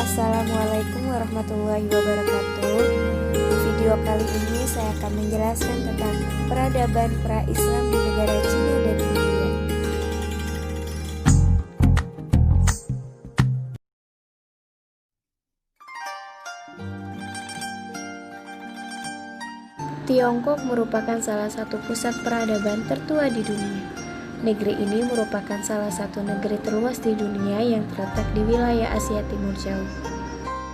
Assalamualaikum warahmatullahi wabarakatuh. Di video kali ini saya akan menjelaskan tentang peradaban pra-Islam di negara Cina dan India. Tiongkok merupakan salah satu pusat peradaban tertua di dunia. Negeri ini merupakan salah satu negeri terluas di dunia yang terletak di wilayah Asia Timur Jauh.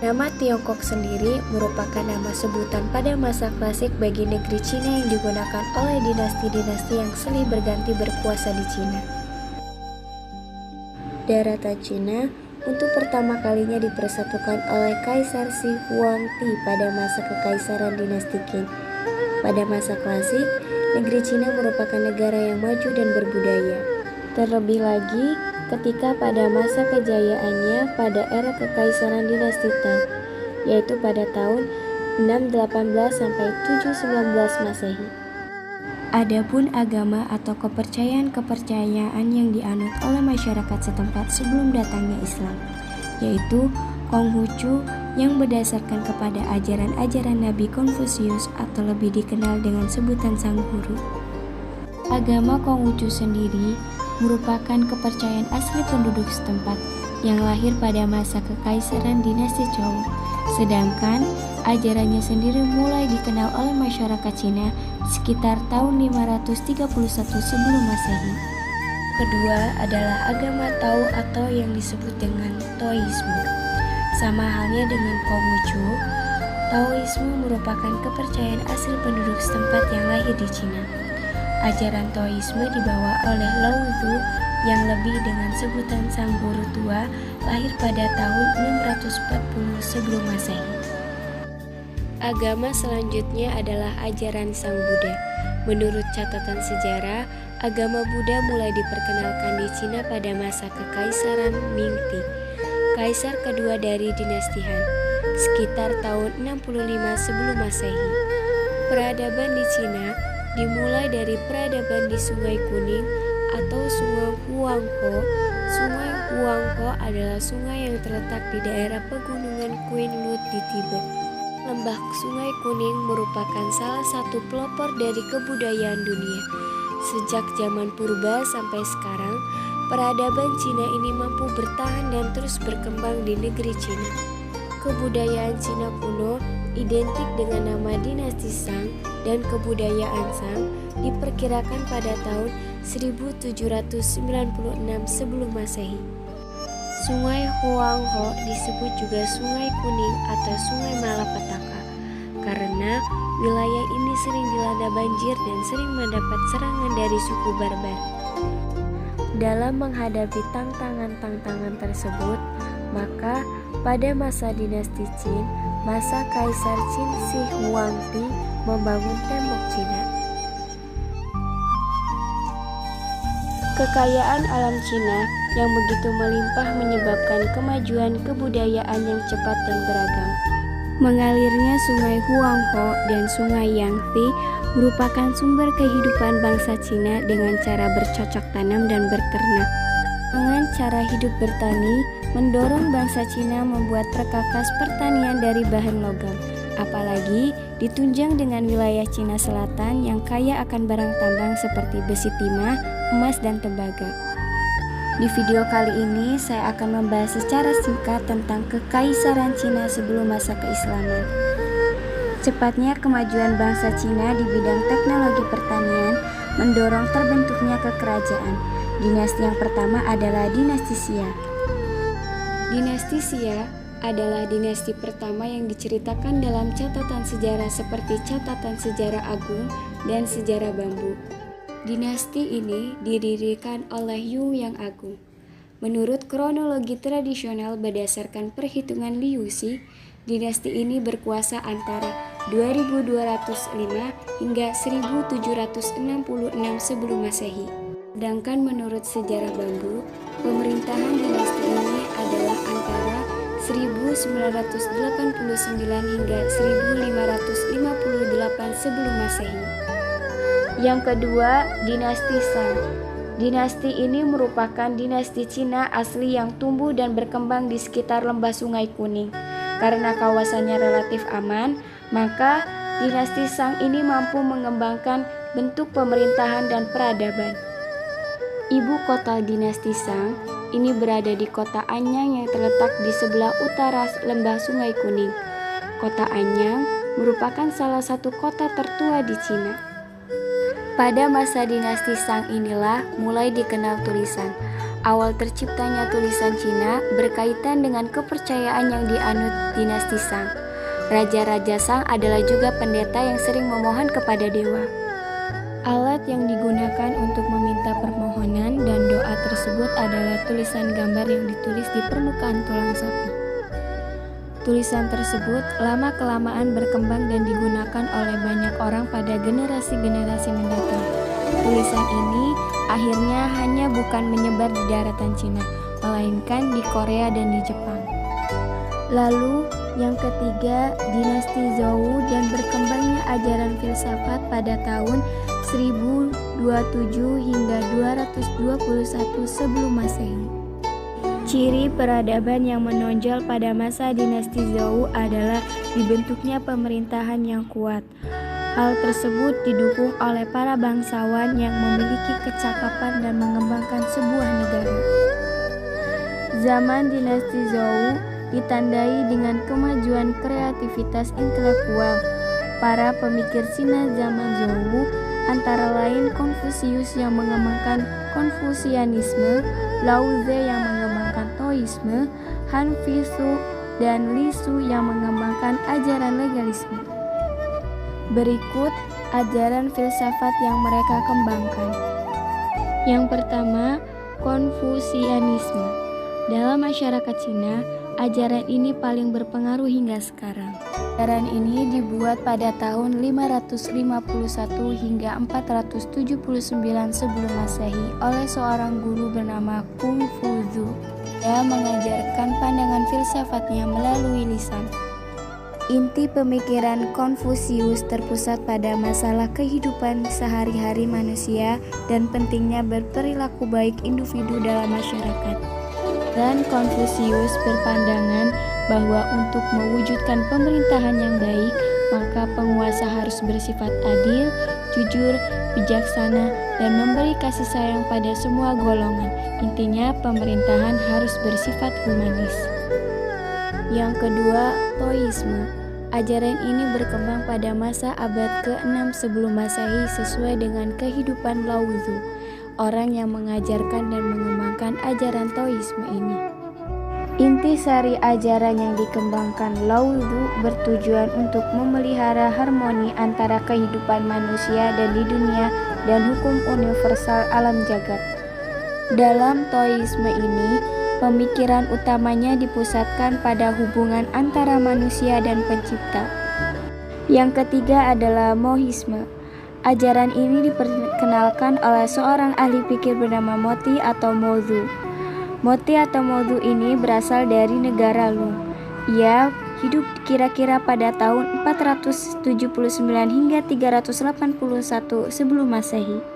Nama Tiongkok sendiri merupakan nama sebutan pada masa klasik bagi negeri Cina yang digunakan oleh dinasti-dinasti yang silih berganti berkuasa di Cina. Daratan Cina untuk pertama kalinya dipersatukan oleh Kaisar Shi Huangdi pada masa kekaisaran dinasti Qin. Pada masa klasik, negeri Cina merupakan negara yang maju dan berbudaya. Terlebih lagi, ketika pada masa kejayaannya pada era kekaisaran dinasti Tang, yaitu pada tahun 618 sampai 719 Masehi. Adapun agama atau kepercayaan yang dianut oleh masyarakat setempat sebelum datangnya Islam, yaitu Konghucu yang berdasarkan kepada ajaran-ajaran Nabi Konfusius atau lebih dikenal dengan sebutan Sang Guru. Agama Konghucu sendiri merupakan kepercayaan asli penduduk setempat yang lahir pada masa kekaisaran dinasti Zhou, sedangkan ajarannya sendiri mulai dikenal oleh masyarakat Cina sekitar tahun 531 sebelum Masehi. Kedua adalah agama Tao atau yang disebut dengan Taoisme. Sama halnya dengan Konghucu, Taoisme merupakan kepercayaan asli penduduk setempat yang lahir di Cina. Ajaran Taoisme dibawa oleh Lao Tzu yang lebih dengan sebutan Sang Guru Tua lahir pada tahun 640 sebelum Masehi. Agama selanjutnya adalah ajaran Sang Buddha. Menurut catatan sejarah, agama Buddha mulai diperkenalkan di Cina pada masa kekaisaran Ming Ti, kaisar kedua dari dinasti Han, sekitar tahun 65 sebelum Masehi. Peradaban di Cina dimulai dari peradaban di Sungai Kuning atau Sungai Huanghe. Sungai Huanghe adalah sungai yang terletak di daerah pegunungan Qianlu di Tibet. Lembah Sungai Kuning merupakan salah satu pelopor dari kebudayaan dunia. Sejak zaman purba sampai sekarang, peradaban Cina ini mampu bertahan dan terus berkembang di negeri Cina. Kebudayaan Cina kuno identik dengan nama dinasti Shang, dan kebudayaan Shang diperkirakan pada tahun 1796 sebelum Masehi. Sungai Huanghe disebut juga Sungai Kuning atau Sungai Malapetaka karena wilayah ini sering dilanda banjir dan sering mendapat serangan dari suku barbar. Dalam menghadapi tantangan-tantangan tersebut, maka pada masa dinasti Qin, masa Kaisar Qin Shi Huangdi membangun tembok Cina. Kekayaan alam Cina yang begitu melimpah menyebabkan kemajuan kebudayaan yang cepat dan beragam. Mengalirnya Sungai Huanghe dan Sungai Yangtze merupakan sumber kehidupan bangsa Cina dengan cara bercocok tanam dan berternak. Dengan cara hidup bertani, mendorong bangsa Cina membuat perkakas pertanian dari bahan logam, apalagi ditunjang dengan wilayah Cina Selatan yang kaya akan barang tambang seperti besi timah, emas, dan tembaga. Di video kali ini saya akan membahas secara singkat tentang kekaisaran Cina sebelum masa keislaman. Cepatnya kemajuan bangsa Cina di bidang teknologi pertanian mendorong terbentuknya kekerajaan. Dinasti yang pertama adalah dinasti Xia. Dinasti Xia adalah dinasti pertama yang diceritakan dalam catatan sejarah seperti catatan sejarah agung dan sejarah bambu. Dinasti ini didirikan oleh Yu yang Agung. Menurut kronologi tradisional berdasarkan perhitungan Liu Xi, dinasti ini berkuasa antara 2205 hingga 1766 sebelum Masehi. Sedangkan menurut sejarah bambu, pemerintahan dinasti ini adalah antara 1989 hingga 1558 sebelum Masehi. Yang kedua, dinasti Shang. Dinasti ini merupakan dinasti Cina asli yang tumbuh dan berkembang di sekitar lembah Sungai Kuning. Karena kawasannya relatif aman, maka dinasti Shang ini mampu mengembangkan bentuk pemerintahan dan peradaban. Ibu kota dinasti Shang ini berada di kota Anyang yang terletak di sebelah utara lembah Sungai Kuning. Kota Anyang merupakan salah satu kota tertua di Cina. Pada masa dinasti Shang inilah mulai dikenal tulisan. Awal terciptanya tulisan Cina berkaitan dengan kepercayaan yang dianut dinasti Shang. Raja-raja Shang adalah juga pendeta yang sering memohon kepada dewa. Alat yang digunakan untuk meminta permohonan dan doa tersebut adalah tulisan gambar yang ditulis di permukaan tulang sapi. Tulisan tersebut lama-kelamaan berkembang dan digunakan oleh banyak orang pada generasi-generasi mendatang. Tulisan ini akhirnya hanya bukan menyebar di daratan Cina, melainkan di Korea dan di Jepang. Lalu, yang ketiga, dinasti Zhou dan berkembangnya ajaran filsafat pada tahun 1027 hingga 221 sebelum Masehi. Ciri peradaban yang menonjol pada masa dinasti Zhou adalah dibentuknya pemerintahan yang kuat. Hal tersebut didukung oleh para bangsawan yang memiliki kecakapan dan mengembangkan sebuah negara. Zaman dinasti Zhou ditandai dengan kemajuan kreativitas intelektual. Para pemikir Cina zaman Zhou antara lain Konfusius yang mengembangkan Konfusianisme, Lao Tse yang mengembangkan Taoisme, Han Visu dan Li Su yang mengembangkan ajaran legalisme. Berikut ajaran filsafat yang mereka kembangkan. Yang pertama, Konfusianisme. Dalam masyarakat Cina, ajaran ini paling berpengaruh hingga sekarang. Ajaran ini dibuat pada tahun 551 hingga 479 sebelum Masehi oleh seorang guru bernama Kung Fu Zu. Dia mengajarkan pandangan filsafatnya melalui lisan. Inti pemikiran Konfusius terpusat pada masalah kehidupan sehari-hari manusia dan pentingnya berperilaku baik individu dalam masyarakat. Dan Konfusius berpandangan bahwa untuk mewujudkan pemerintahan yang baik, maka penguasa harus bersifat adil, jujur, bijaksana, dan memberi kasih sayang pada semua golongan. Intinya, pemerintahan harus bersifat humanis. Yang kedua, Taoisme. Ajaran ini berkembang pada masa abad ke-6 sebelum Masehi sesuai dengan kehidupan Lao Tzu, orang yang mengajarkan dan mengembangkan ajaran Taoisme ini. Inti sari ajaran yang dikembangkan Lao Tzu bertujuan untuk memelihara harmoni antara kehidupan manusia dan di dunia dan hukum universal alam jagat. Dalam Taoisme ini, pemikiran utamanya dipusatkan pada hubungan antara manusia dan pencipta. Yang ketiga adalah Mohisme. Ajaran ini diperkenalkan oleh seorang ahli pikir bernama Moti atau Mozu. Moti atau Mozu ini berasal dari negara Lung. Ia hidup kira-kira pada tahun 479 hingga 381 sebelum Masehi.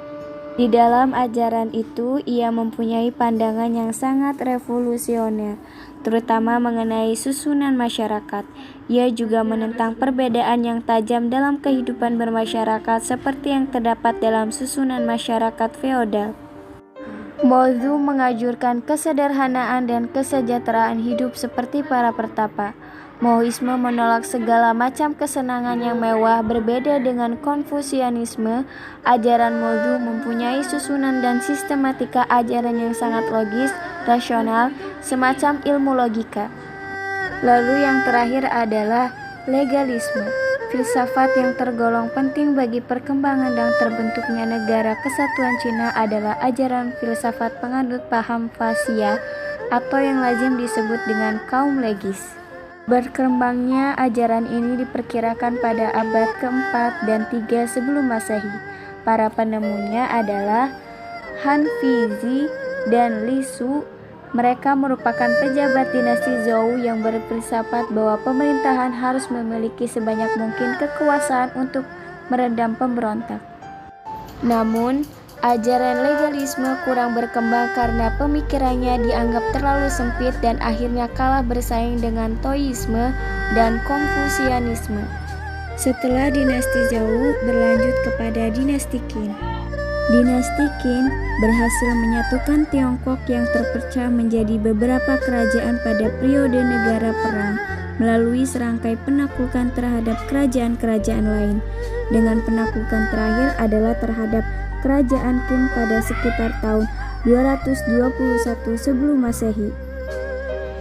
Di dalam ajaran itu, ia mempunyai pandangan yang sangat revolusioner, terutama mengenai susunan masyarakat. Ia juga menentang perbedaan yang tajam dalam kehidupan bermasyarakat seperti yang terdapat dalam susunan masyarakat feodal. Mozu mengajurkan kesederhanaan dan kesejahteraan hidup seperti para pertapa. Mohisme menolak segala macam kesenangan yang mewah. Berbeda dengan Konfusianisme, ajaran Mozu mempunyai susunan dan sistematika ajaran yang sangat logis, rasional, semacam ilmu logika. Lalu yang terakhir adalah legalisme, filsafat yang tergolong penting bagi perkembangan dan terbentuknya negara kesatuan Cina adalah ajaran filsafat penganut paham Fasia atau yang lazim disebut dengan kaum legis. Berkembangnya ajaran ini diperkirakan pada abad ke-4 dan 3 sebelum Masehi. Para penemunya adalah Han Vizi dan Li Su. Mereka merupakan pejabat dinasti Zhou yang berfilsafat bahwa pemerintahan harus memiliki sebanyak mungkin kekuasaan untuk meredam pemberontak. Namun, Ajaran legalisme kurang berkembang karena pemikirannya dianggap terlalu sempit dan akhirnya kalah bersaing dengan Taoisme dan Konfusianisme. Setelah dinasti Zhou berlanjut kepada dinasti Qin. Dinasti Qin berhasil menyatukan Tiongkok yang terpecah menjadi beberapa kerajaan pada periode negara perang melalui serangkai penaklukan terhadap kerajaan-kerajaan lain. Dengan penaklukan terakhir adalah terhadap kerajaan Qin pada sekitar tahun 221 sebelum Masehi.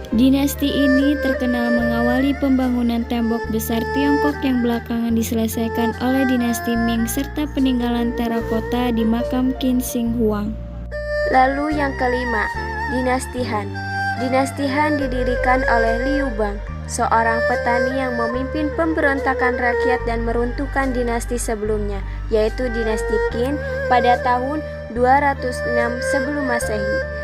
Dinasti ini terkenal mengawali pembangunan tembok besar Tiongkok yang belakangan diselesaikan oleh dinasti Ming serta peninggalan terakota di makam Qin Shi Huang. Lalu yang kelima, dinasti Han. Dinasti Han didirikan oleh Liu Bang, seorang petani yang memimpin pemberontakan rakyat dan meruntuhkan dinasti sebelumnya, yaitu dinasti Qin pada tahun 206 sebelum Masehi.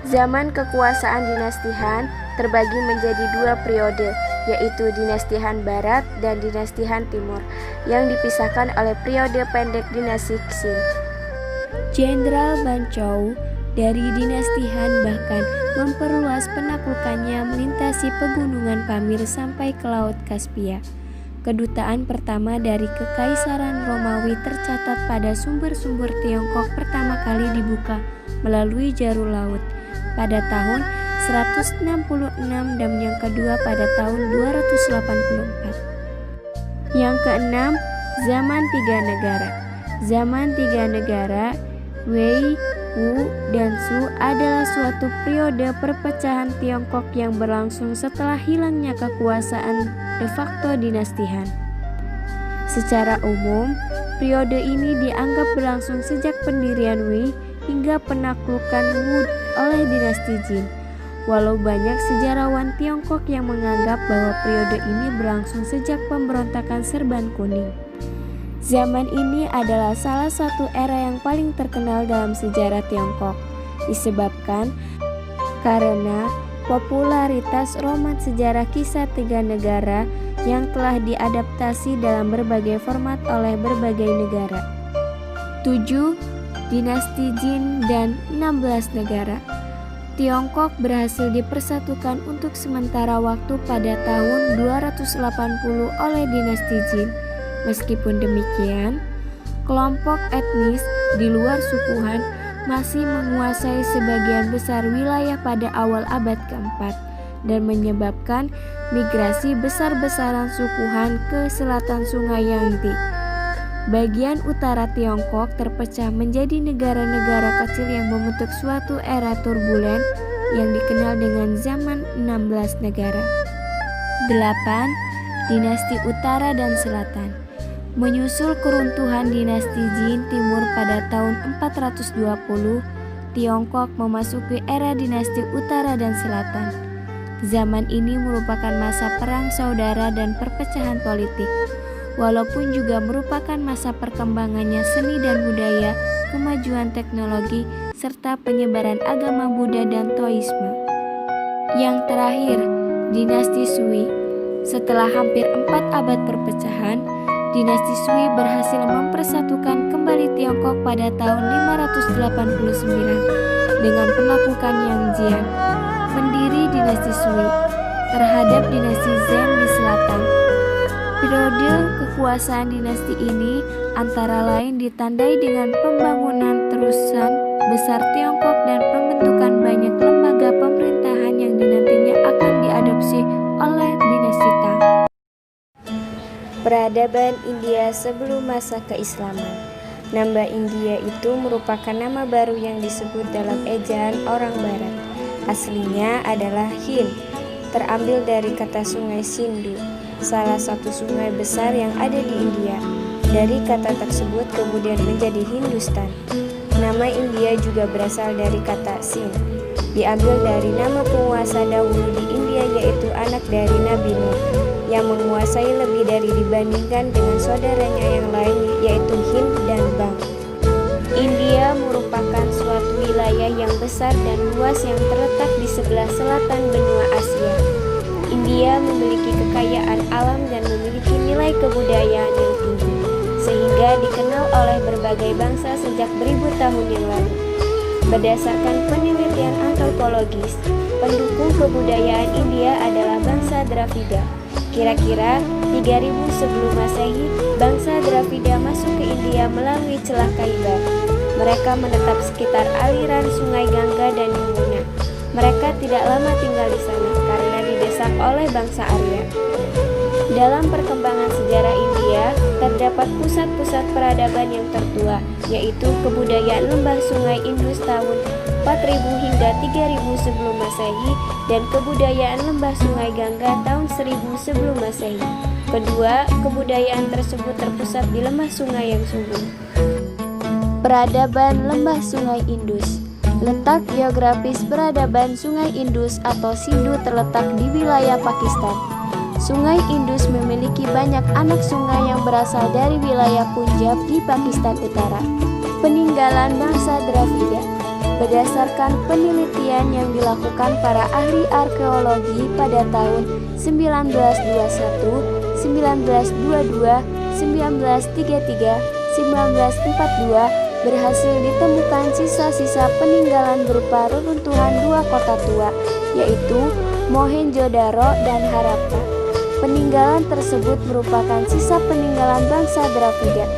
Zaman kekuasaan dinasti Han terbagi menjadi dua periode, yaitu dinasti Han Barat dan dinasti Han Timur, yang dipisahkan oleh periode pendek dinasti Qin. Jenderal Ban Chou dari dinasti Han bahkan memperluas penaklukannya melintasi pegunungan Pamir sampai ke Laut Kaspia. Kedutaan pertama dari Kekaisaran Romawi tercatat pada sumber-sumber Tiongkok pertama kali dibuka melalui jalur laut pada tahun 166 dan yang kedua pada tahun 284. Yang keenam, zaman tiga negara. Zaman tiga negara, Wei, Wu, dan Su adalah suatu periode perpecahan Tiongkok yang berlangsung setelah hilangnya kekuasaan de facto dinasti Han. Secara umum, periode ini dianggap berlangsung sejak pendirian Wei hingga penaklukan Wu oleh dinasti Jin. Walau banyak sejarawan Tiongkok yang menganggap bahwa periode ini berlangsung sejak pemberontakan Serban Kuning. Zaman ini adalah salah satu era yang paling terkenal dalam sejarah Tiongkok, disebabkan karena popularitas roman sejarah kisah tiga negara yang telah diadaptasi dalam berbagai format oleh berbagai negara. 7. Dinasti Jin dan 16 negara. Tiongkok berhasil dipersatukan untuk sementara waktu pada tahun 280 oleh dinasti Jin. Meskipun demikian, kelompok etnis di luar suku Han masih menguasai sebagian besar wilayah pada awal abad keempat dan menyebabkan migrasi besar-besaran suku Han ke selatan Sungai Yangtze. Bagian utara Tiongkok terpecah menjadi negara-negara kecil yang membentuk suatu era turbulen yang dikenal dengan zaman 16 negara. 8. Dinasti Utara dan Selatan. Menyusul keruntuhan dinasti Jin Timur pada tahun 420, Tiongkok memasuki era dinasti Utara dan Selatan. Zaman ini merupakan masa perang saudara dan perpecahan politik. Walaupun juga merupakan masa perkembangannya seni dan budaya, kemajuan teknologi, serta penyebaran agama Buddha dan Taoisme. Yang terakhir, dinasti Sui. Setelah hampir 4 abad perpecahan, dinasti Sui berhasil mempersatukan kembali Tiongkok pada tahun 589 dengan penaklukan Yang Jian, pendiri dinasti Sui, terhadap dinasti Zheng di selatan. Periode kekuasaan dinasti ini antara lain ditandai dengan pembangunan terusan besar Tiongkok dan pembentukan banyak lembaga pemerintahan yang dinantinya akan diadopsi oleh dinasti Tang. Peradaban India sebelum masa keislaman. Nama India itu merupakan nama baru yang disebut dalam ejaan orang Barat. Aslinya adalah Hind, terambil dari kata sungai Sindhu, salah satu sungai besar yang ada di India. Dari kata tersebut kemudian menjadi Hindustan. Nama India juga berasal dari kata Sind, diambil dari nama penguasa dahulu di India yaitu anak dari Nabi Nuh yang menguasai lebih dari dibandingkan dengan saudaranya yang lain yaitu Hind dan Bang. India merupakan suatu wilayah yang besar dan luas yang terletak di sebelah selatan benua Asia. India memiliki kekayaan alam dan memiliki nilai kebudayaan yang tinggi. sehingga dikenal oleh berbagai bangsa sejak beribu tahun yang lalu. Berdasarkan penelitian antropologis, pendukung kebudayaan India adalah bangsa Dravida. Kira-kira 3000 sebelum Masehi, bangsa Dravida masuk ke India melalui Celah Khyber. Mereka menetap sekitar aliran Sungai Gangga dan Yamuna. Mereka tidak lama tinggal di sana karena didesak oleh bangsa Arya. Dalam perkembangan sejarah India, terdapat pusat-pusat peradaban yang tertua, yaitu kebudayaan lembah Sungai Indus tahun 4000 hingga 3000 sebelum Masehi dan kebudayaan lembah Sungai Gangga tahun 1000 sebelum Masehi. Kedua, kebudayaan tersebut terpusat di lembah sungai yang subur. Peradaban lembah Sungai Indus. Letak geografis peradaban Sungai Indus atau Sindhu terletak di wilayah Pakistan. Sungai Indus memiliki banyak anak sungai yang berasal dari wilayah Punjab di Pakistan Utara. Peninggalan bangsa Dravida. Berdasarkan penelitian yang dilakukan para ahli arkeologi pada tahun 1921, 1922, 1933, 1942, berhasil ditemukan sisa-sisa peninggalan berupa reruntuhan dua kota tua, yaitu Mohenjo-daro dan Harappa. Peninggalan tersebut merupakan sisa peninggalan bangsa Dravida.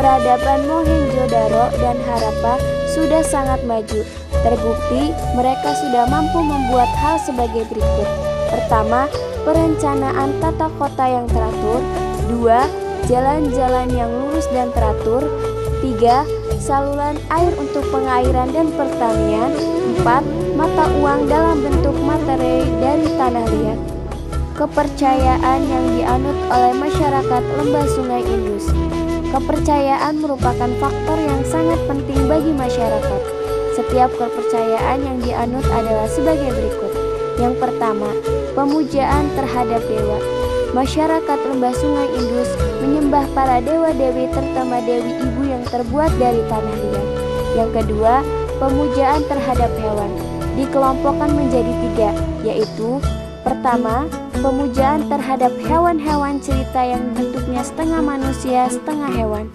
Peradaban Mohenjo-daro dan Harappa sudah sangat maju. Terbukti mereka sudah mampu membuat hal sebagai berikut. Pertama, perencanaan tata kota yang teratur. Dua, jalan-jalan yang lurus dan teratur. Tiga, saluran air untuk pengairan dan pertanian. Empat, mata uang dalam bentuk materai dari tanah liat. Kepercayaan yang dianut oleh masyarakat lembah Sungai Indus. Kepercayaan merupakan faktor yang sangat penting bagi masyarakat. Setiap kepercayaan yang dianut adalah sebagai berikut. Yang pertama, pemujaan terhadap dewa. Masyarakat lembah Sungai Indus menyembah para dewa-dewi terutama Dewi Ibu yang terbuat dari tanah liat. Yang kedua, pemujaan terhadap hewan. Dikelompokkan menjadi tiga, yaitu pertama, pemujaan terhadap hewan-hewan cerita yang bentuknya setengah manusia, setengah hewan.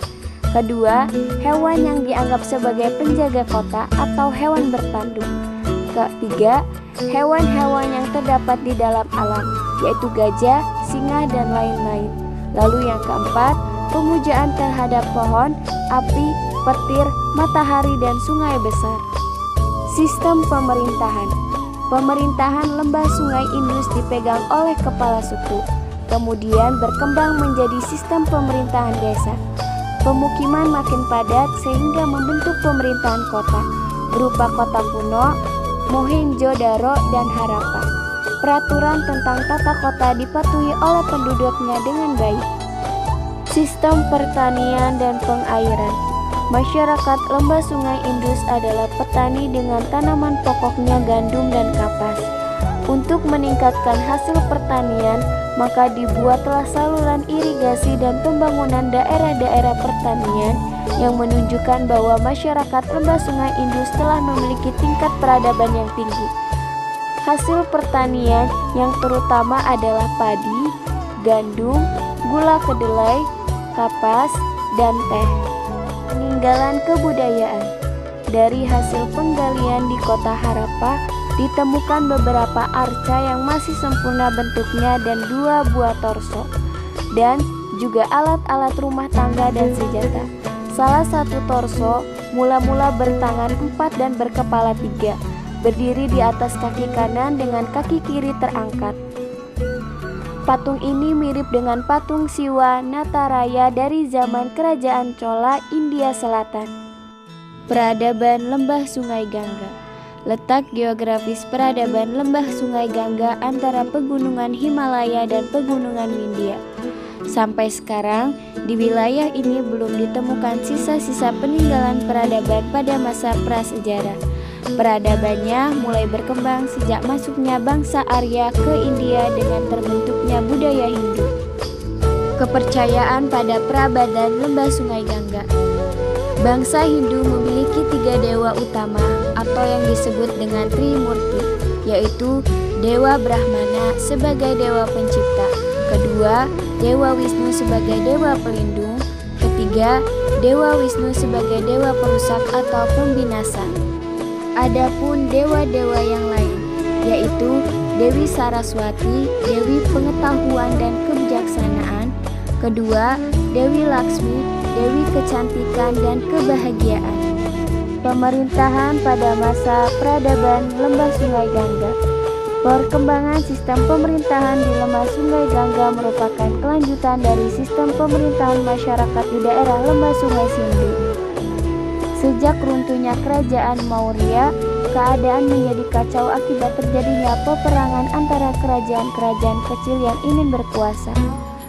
Kedua, hewan yang dianggap sebagai penjaga kota atau hewan bertanduk. Ketiga, hewan-hewan yang terdapat di dalam alam, yaitu gajah, singa, dan lain-lain. Lalu yang keempat, pemujaan terhadap pohon, api, petir, matahari, dan sungai besar. Sistem pemerintahan. Pemerintahan lembah Sungai Indus dipegang oleh kepala suku, kemudian berkembang menjadi sistem pemerintahan desa. Pemukiman makin padat sehingga membentuk pemerintahan kota, berupa kota kuno, Mohenjo-daro, dan Harappa. Peraturan tentang tata kota dipatuhi oleh penduduknya dengan baik. Sistem pertanian dan pengairan. Masyarakat lembah Sungai Indus adalah petani dengan tanaman pokoknya gandum dan kapas. Untuk meningkatkan hasil pertanian, maka dibuatlah saluran irigasi dan pembangunan daerah-daerah pertanian yang menunjukkan bahwa masyarakat lembah Sungai Indus telah memiliki tingkat peradaban yang tinggi. Hasil pertanian yang terutama adalah padi, gandum, gula kedelai, kapas, dan teh. Peninggalan kebudayaan. Dari hasil penggalian di kota Harappa ditemukan beberapa arca yang masih sempurna bentuknya dan 2 buah torso, dan juga alat-alat rumah tangga dan senjata. Salah satu torso mula-mula bertangan 4 dan berkepala 3, berdiri di atas kaki kanan dengan kaki kiri terangkat. Patung ini mirip dengan patung Siwa Nataraya dari zaman Kerajaan Chola, India Selatan. Peradaban lembah Sungai Gangga. Letak geografis peradaban lembah Sungai Gangga antara pegunungan Himalaya dan pegunungan Vindhya. Sampai sekarang, di wilayah ini belum ditemukan sisa-sisa peninggalan peradaban pada masa prasejarah. Peradabannya mulai berkembang sejak masuknya bangsa Arya ke India dengan terbentuknya budaya Hindu. Kepercayaan pada peradaban lembah Sungai Gangga. Bangsa Hindu memiliki 3 dewa utama atau yang disebut dengan Trimurti, yaitu Dewa Brahmana sebagai dewa pencipta, kedua Dewa Wisnu sebagai dewa pelindung, ketiga, Dewa Wisnu sebagai dewa perusak atau pembinasa. Adapun dewa-dewa yang lain, yaitu Dewi Saraswati, Dewi Pengetahuan dan Kebijaksanaan. Kedua, Dewi Laksmi, Dewi Kecantikan dan Kebahagiaan. Pemerintahan pada masa peradaban Lembah Sungai Gangga. Perkembangan sistem pemerintahan di Lembah Sungai Gangga merupakan kelanjutan dari sistem pemerintahan masyarakat di daerah Lembah Sungai Sindu. Sejak runtuhnya kerajaan Maurya, keadaan menjadi kacau akibat terjadinya peperangan antara kerajaan-kerajaan kecil yang ingin berkuasa.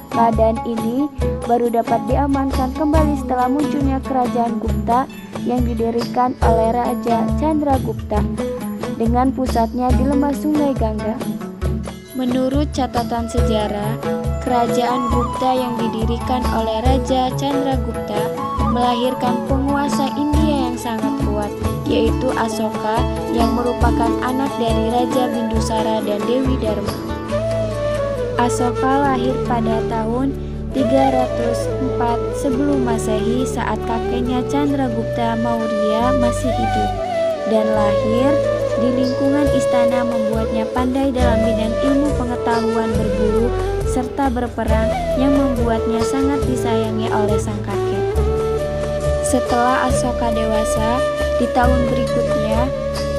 Keadaan ini baru dapat diamankan kembali setelah munculnya kerajaan Gupta yang didirikan oleh Raja Chandragupta dengan pusatnya di Lembah Sungai Gangga. Menurut catatan sejarah, kerajaan Gupta yang didirikan oleh Raja Chandragupta melahirkan penguasa India yang sangat kuat, yaitu Asoka yang merupakan anak dari Raja Bindusara dan Dewi Dharma. Asoka lahir pada tahun 304 sebelum Masehi saat kakeknya Chandragupta Maurya masih hidup, dan lahir di lingkungan istana membuatnya pandai dalam bidang ilmu pengetahuan berburu serta berperang yang membuatnya sangat disayangi oleh sang kakek. Setelah Asoka dewasa, di tahun berikutnya,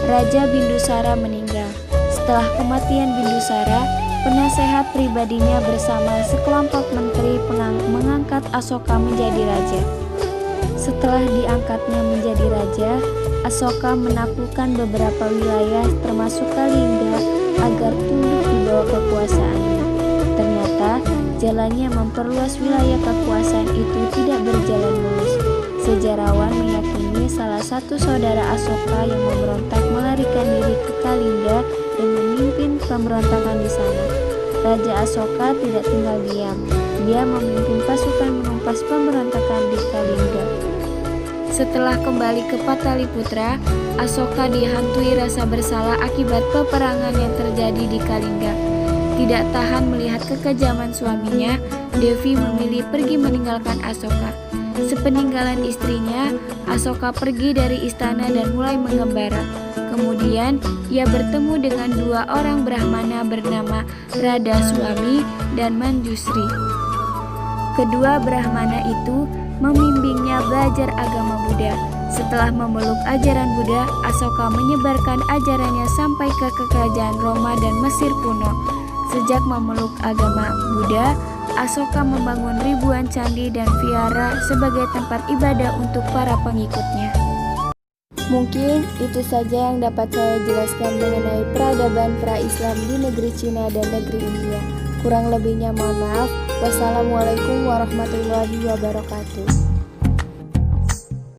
Raja Bindusara meninggal. Setelah kematian Bindusara, penasehat pribadinya bersama sekelompok menteri mengangkat Asoka menjadi raja. Setelah diangkatnya menjadi raja, Asoka menaklukkan beberapa wilayah termasuk Kalinga agar tunduk di bawah kekuasaannya. Ternyata jalannya memperluas wilayah kekuasaan itu tidak berjalan mulus. Sejarawan meyakini salah satu saudara Asoka yang memberontak melarikan diri ke Kalinga dan memimpin pemberontakan di sana. Raja Asoka tidak tinggal diam. Dia memimpin pasukan menumpas pemberontakan di Kalinga. Setelah kembali ke Pataliputra, Asoka dihantui rasa bersalah akibat peperangan yang terjadi di Kalinga. Tidak tahan melihat kekejaman suaminya, Devi memilih pergi meninggalkan Asoka. Sepeninggalan istrinya, Asoka pergi dari istana dan mulai mengembara. Kemudian, ia bertemu dengan dua orang Brahmana bernama Radha-Swami dan Manjusri. Kedua Brahmana itu membimbingnya belajar agama Buddha. Setelah memeluk ajaran Buddha, Asoka menyebarkan ajarannya sampai ke kerajaan Roma dan Mesir kuno. Sejak memeluk agama Buddha, Asoka membangun ribuan candi dan vihara sebagai tempat ibadah untuk para pengikutnya. Mungkin itu saja yang dapat saya jelaskan mengenai peradaban pra-Islam di negeri Cina dan negeri India. Kurang lebihnya mohon maaf. Wassalamualaikum warahmatullahi wabarakatuh.